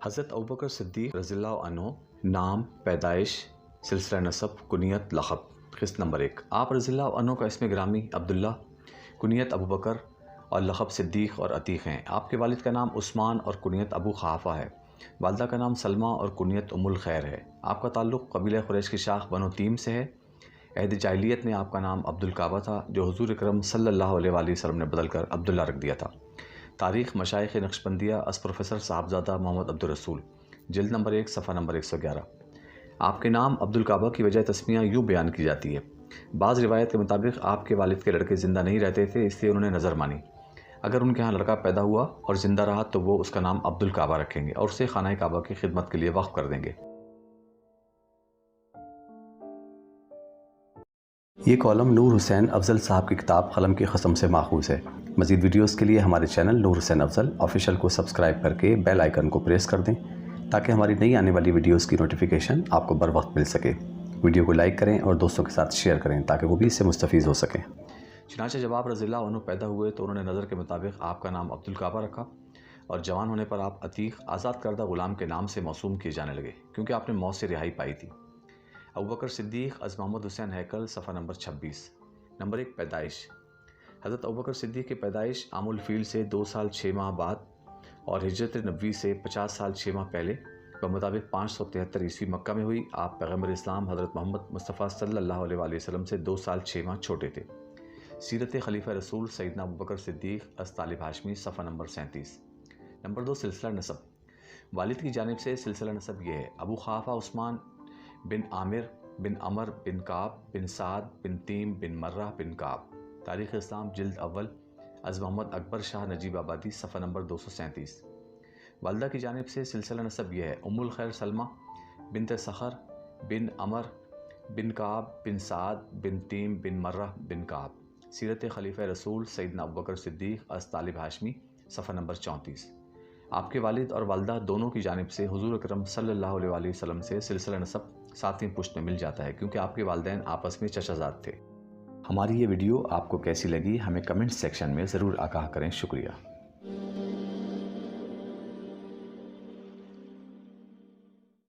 حضرت ابوبکر صدیق رضی اللہ عنہ، نام، پیدائش، سلسلہ نسب، کنیت، لقب۔ قسط نمبر 1، آپ رضی اللہ عنہ کا اسم گرامی عبداللہ، کنیت ابوبکر اور لقب صدیق اور عتیق ہیں۔ آپ کے والد کا نام عثمان اور کنیت ابو قحافہ ہے۔ والدہ کا نام سلمہ اور کنیت ام الخیر ہے۔ آپ کا تعلق قبیلہ قریش کی شاخ بنو تیم سے ہے۔ عہد جاہلیت میں آپ کا نام عبدالکعبہ تھا، جو حضور اکرم صلی اللہ علیہ وآلہ وسلم نے بدل کر عبداللہ رکھ دیا تھا۔ تاریخ مشائخ نقشبندیہ از پروفیسر صاحبزادہ محمد عبدالرسول، جلد نمبر 1 صفحہ نمبر 111۔ آپ کے نام عبدالکعبہ کی وجہ تسمیہ یوں بیان کی جاتی ہے: بعض روایت کے مطابق آپ کے والد کے لڑکے زندہ نہیں رہتے تھے، اس لیے انہوں نے نظر مانی اگر ان کے ہاں لڑکا پیدا ہوا اور زندہ رہا تو وہ اس کا نام عبدالکعبہ رکھیں گے اور اسے خانہ کعبہ کی خدمت کے لیے وقف کر دیں گے۔ یہ کالم نور حسین افضل صاحب کی کتاب قلم کی قسم سے ماخوذ ہے۔ مزید ویڈیوز کے لیے ہمارے چینل نور حسین افضل آفیشیل کو سبسکرائب کر کے بیل آئیکن کو پریس کر دیں تاکہ ہماری نئی آنے والی ویڈیوز کی نوٹیفیکیشن آپ کو بر وقت مل سکے۔ ویڈیو کو لائک کریں اور دوستوں کے ساتھ شیئر کریں تاکہ وہ بھی اس سے مستفید ہو سکیں۔ چنانچہ جب آپ رضی اللہ عنہ پیدا ہوئے تو انہوں نے نظر کے مطابق آپ کا نام عبدالکعبہ رکھا، اور جوان ہونے پر آپ عتیق، آزاد کردہ غلام کے نام سے موسوم کیے جانے لگے کیونکہ آپ نے موت سے رہائی پائی تھی۔ ابوبکر صدیق از محمد حسین ہیکل، صفحہ نمبر 26۔ نمبر 1، پیدائش۔ حضرت ابوبکر صدیق کی پیدائش عام الفیل سے 2 سال 6 ماہ بعد اور ہجرت نبوی سے 50 سال 6 ماہ پہلے بمطابق 573 عیسوی مکہ میں ہوئی۔ آپ پیغمبر اسلام حضرت محمد مصطفیٰ صلی اللہ علیہ وآلہ وسلم سے 2 سال 6 ماہ چھوٹے تھے۔ سیرت خلیفہ رسول سیدنا ابوبکر صدیق از طالب ہاشمی، صفحہ نمبر 37۔ نمبر 2، سلسلہ نسب۔ والد کی جانب سے سلسلہ نسب یہ ہے: ابو قحافہ عثمان بن عامر بن عمر بن کعب بن سعد بن تیم بن مرہ بن کعب۔ تاریخ اسلام، جلد اول، از محمد اکبر شاہ نجیب آبادی، صفحہ نمبر 237۔ والدہ کی جانب سے سلسلہ نسب یہ ہے: ام الخیر سلمہ بنت صخر بن عمر بن کعب بن سعد بن تیم بن مرہ بن کعب۔ سیرت خلیفہ رسول سیدنا ابوبکر صدیق از طالب ہاشمی، صفحہ نمبر 34۔ آپ کے والد اور والدہ دونوں کی جانب سے حضور اکرم صلی اللہ علیہ وآلہ وسلم سے سلسلہ نسب 7ویں پشت میں مل جاتا ہے کیونکہ آپ کے والدین آپس میں چچا زاد تھے۔ ہماری یہ ویڈیو آپ کو کیسی لگی ہمیں کمنٹ سیکشن میں ضرور آگاہ کریں۔ شکریہ۔